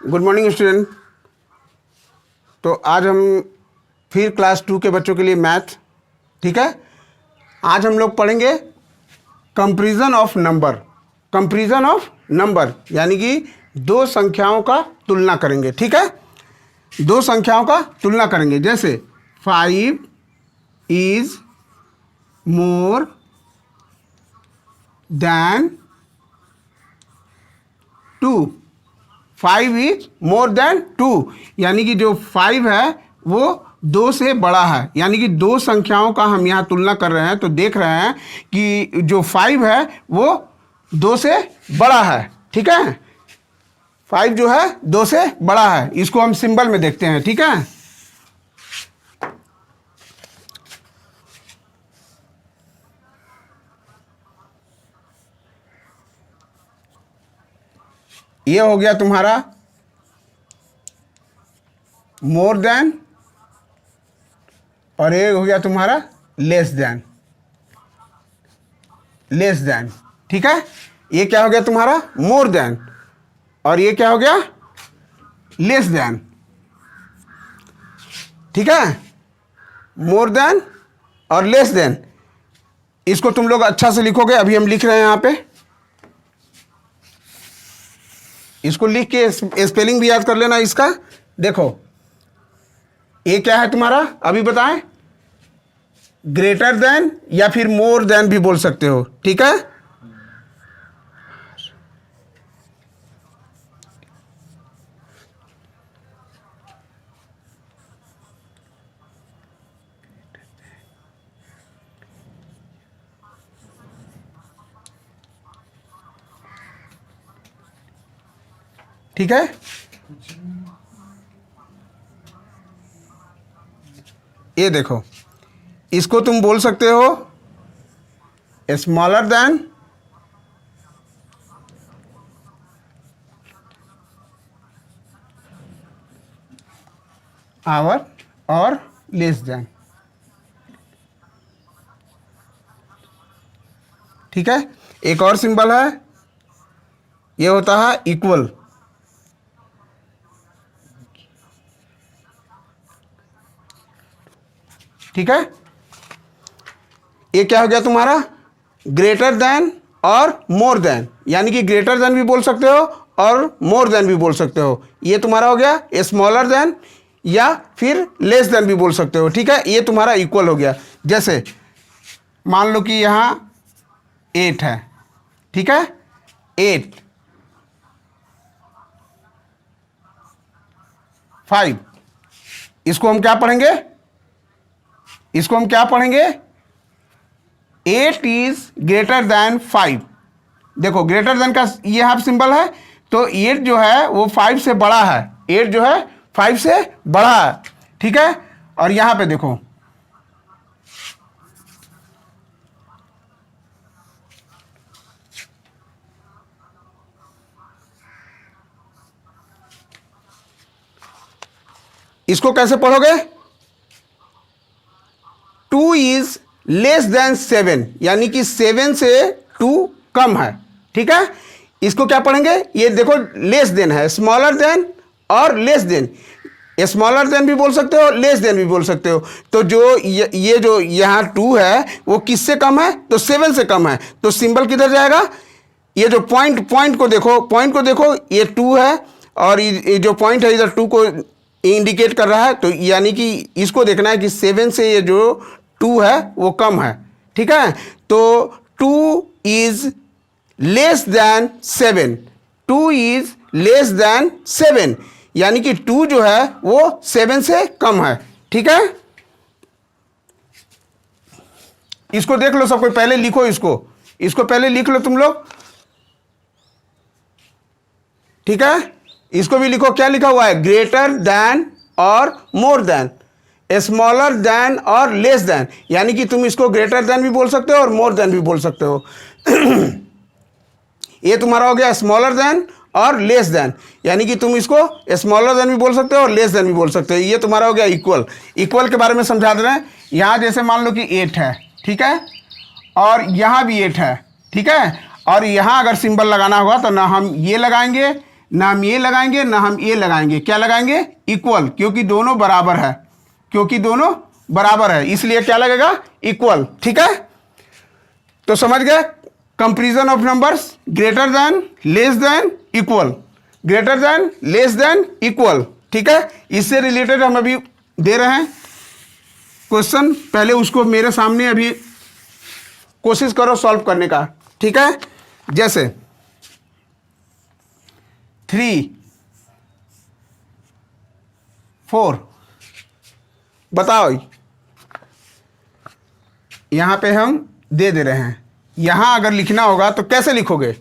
Good morning student. तो आज हम फिर क्लास 2 के बच्चों के लिए मैथ, ठीक है। आज हम लोग पढ़ेंगे comparison of number. Comparison of number यानी कि दो संख्याओं का तुलना करेंगे, ठीक है। दो संख्याओं का तुलना करेंगे, जैसे 5 is more than 2। 5 is more than 2 यानी कि जो 5 है वो 2 से बड़ा है, यानी कि दो संख्याओं का हम यहाँ तुलना कर रहे हैं। तो देख रहे हैं कि जो 5 है वो 2 से बड़ा है, ठीक है। 5 जो है 2 से बड़ा है। इसको हम सिंबल में देखते हैं, ठीक है। ये हो गया तुम्हारा मोर देन और ये हो गया तुम्हारा लेस देन। लेस देन, ठीक है। ये क्या हो गया तुम्हारा मोर देन और ये क्या हो गया लेस देन, ठीक है। मोर देन और लेस देन, इसको तुम लोग अच्छा से लिखोगे। अभी हम लिख रहे हैं यहाँ पे, इसको लिख के स्पेलिंग भी याद कर लेना इसका। देखो ये क्या है तुम्हारा, अभी बताएं। ग्रेटर देन या फिर मोर देन भी बोल सकते हो, ठीक है। ठीक है। ये देखो, इसको तुम बोल सकते हो स्मॉलर देन आवर और लेस देन, ठीक है। एक और सिंबल है, ये होता है इक्वल, ठीक है। ये क्या हो गया तुम्हारा ग्रेटर देन और मोर देन, यानी कि ग्रेटर देन भी बोल सकते हो और मोर देन भी बोल सकते हो। ये तुम्हारा हो गया स्मॉलर देन या फिर लेस देन भी बोल सकते हो, ठीक है। ये तुम्हारा इक्वल हो गया। जैसे मान लो कि यहाँ 8 है, ठीक है। 8 5, इसको हम क्या पढ़ेंगे, इसको हम क्या पढ़ेंगे 8 इज ग्रेटर देन 5। देखो ग्रेटर देन का ये हाफ सिंबल है, तो 8 जो है वो 5 से बड़ा है। 8 जो है 5 से बड़ा है, ठीक है। और यहां पे देखो इसको कैसे पढ़ोगे, 2 इज लेस देन 7 यानी कि 7 से 2 कम है, ठीक है। इसको क्या पढ़ेंगे, ये देखो लेस देन है, स्मॉलर देन और लेस देन। स्मॉलर देन भी बोल सकते हो, लेस देन भी बोल सकते हो। तो जो ये जो यहाँ 2 है वो किससे कम है, तो 7 से कम है। तो सिंबल किधर जाएगा, ये जो पॉइंट को देखो, पॉइंट को देखो, ये 2 है और ये जो पॉइंट है इधर 2 को इंडिकेट कर रहा है। तो यानी कि इसको देखना है कि 7 से ये जो 2 है वो कम है, ठीक है। तो 2 is less than 7, 2 is less than 7 यानी कि 2 जो है वो 7 से कम है, ठीक है। इसको देख लो, सबको पहले लिखो, इसको पहले लिख लो तुम लोग, ठीक है। इसको भी लिखो, क्या लिखा हुआ है, ग्रेटर देन और मोर देन, स्मॉलर देन और लेस देन, यानी कि तुम इसको ग्रेटर देन भी बोल सकते हो और मोर देन भी बोल सकते हो। ये तुम्हारा हो गया स्मॉलर देन और लेस देन, यानी कि तुम इसको स्मॉलर देन भी बोल सकते हो और लेस देन भी बोल सकते हो। ये तुम्हारा हो गया इक्वल। इक्वल के बारे में समझा दे रहे हैं। यहाँ जैसे मान लो कि 8 है, ठीक है, और यहाँ भी 8 है, ठीक है। और यहाँ अगर सिंबल लगाना होगा तो ना हम ये लगाएंगे ना हम ये लगाएंगे ना हम ये लगाएंगे, क्या लगाएंगे? इक्वल, क्योंकि दोनों बराबर है, क्योंकि दोनों बराबर है इसलिए क्या लगेगा? इक्वल। ठीक है, तो समझ गए? Comparison of numbers greater than, less than, equal, greater than, less than, equal. ठीक है, इससे रिलेटेड हम अभी दे रहे हैं क्वेश्चन, पहले उसको मेरे सामने अभी कोशिश करो सॉल्व करने का। ठीक है, जैसे 3 4, बताओ, यहां पे हम दे रहे हैं, यहां अगर लिखना होगा तो कैसे लिखोगे?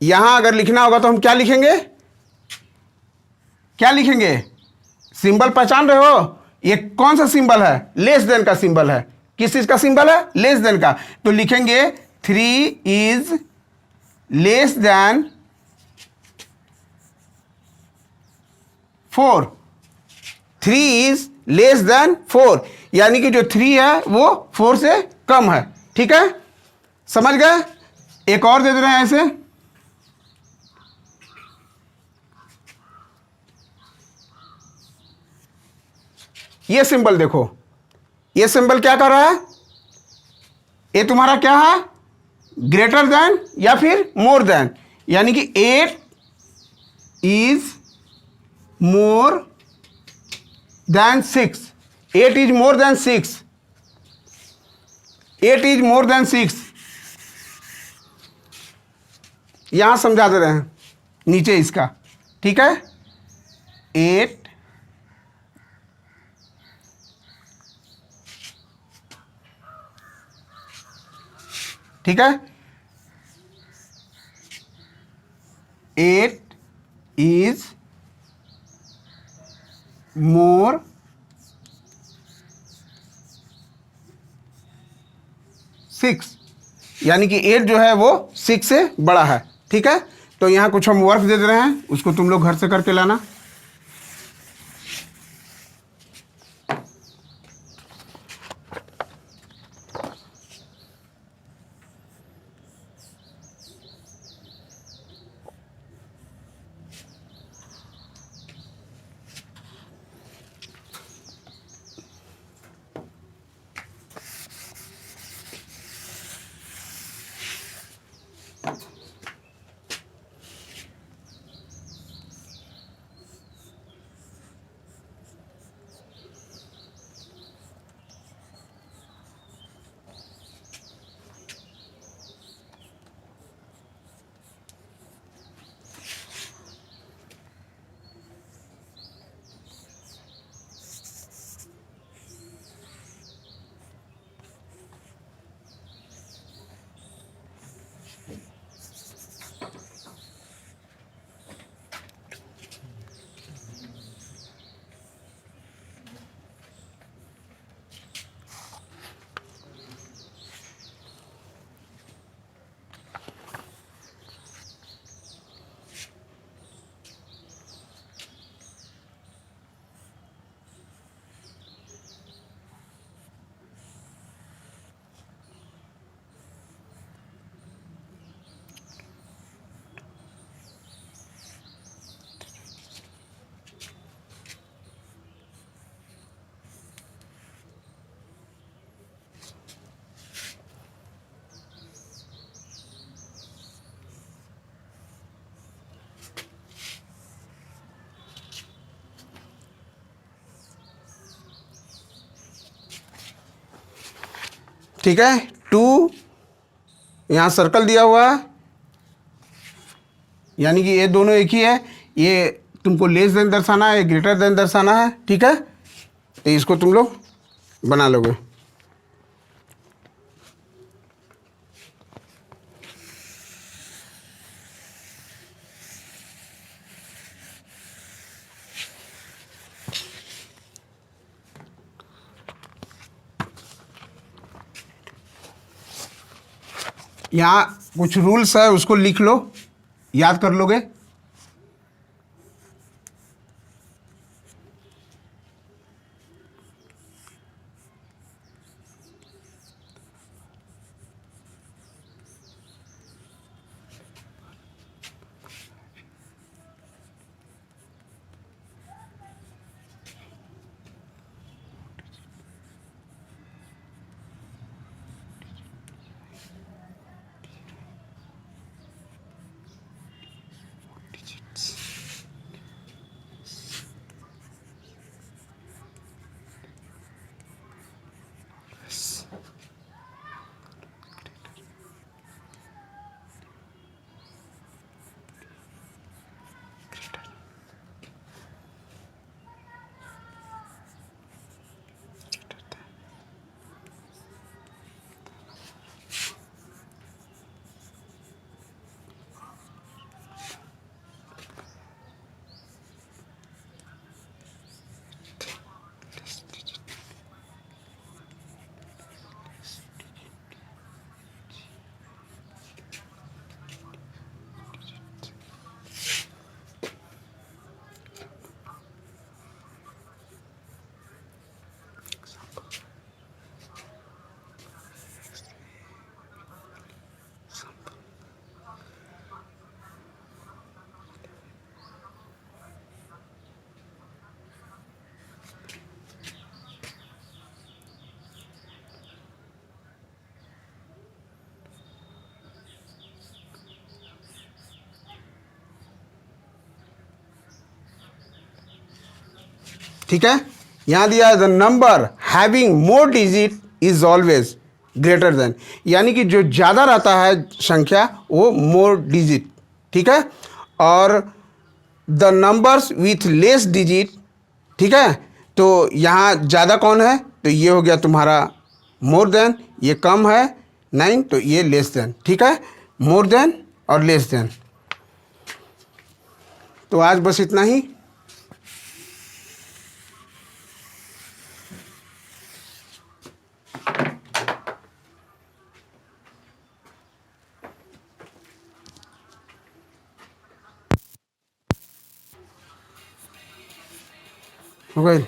यहां अगर लिखना होगा तो हम क्या लिखेंगे? क्या लिखेंगे? सिंबल पहचान रहे हो? ये कौन सा सिंबल है? लेस देन का सिंबल है। किस चीज का सिंबल है? लेस देन का। तो लिखेंगे 3 is less than 4, 3 is less than 4, यानी कि जो 3 है वो 4 से कम है। ठीक है, समझ गए? एक और दे रहे हैं ऐसे, ये सिंबल देखो, ये सिंबल क्या कर रहा है? ये तुम्हारा क्या है? ग्रेटर देन या फिर मोर देन, यानी कि 8 is more than 6, 8 is more than 6, 8 is more than 6। यहां समझा दे रहे हैं नीचे इसका। ठीक है, 8 ठीक है, 8 इज मोर सिक्स, यानी कि 8 जो है वो 6 से बड़ा है। ठीक है, तो यहां कुछ हम वर्क दे रहे हैं, उसको तुम लोग घर से करके लाना। ठीक है, 2 यहाँ सर्कल दिया हुआ है, यानी कि ये दोनों एक ही है। ये तुमको लेस देन दर्शाना है, ग्रेटर देन दर्शाना है। ठीक है, तो इसको तुम लोग बना लोगे। यहाँ कुछ रूल्स है, उसको लिख लो, याद कर लोगे। ठीक है, यहाँ दिया the number having more digit is always greater than, यानी कि जो ज़्यादा रहता है संख्या वो मोर डिजिट, ठीक है। और the numbers with less digit, ठीक है, तो यहाँ ज़्यादा कौन है, तो ये हो गया तुम्हारा मोर देन, ये कम है 9, तो ये लेस देन, ठीक है, मोर देन और लेस देन। तो आज बस इतना ही। हो गई।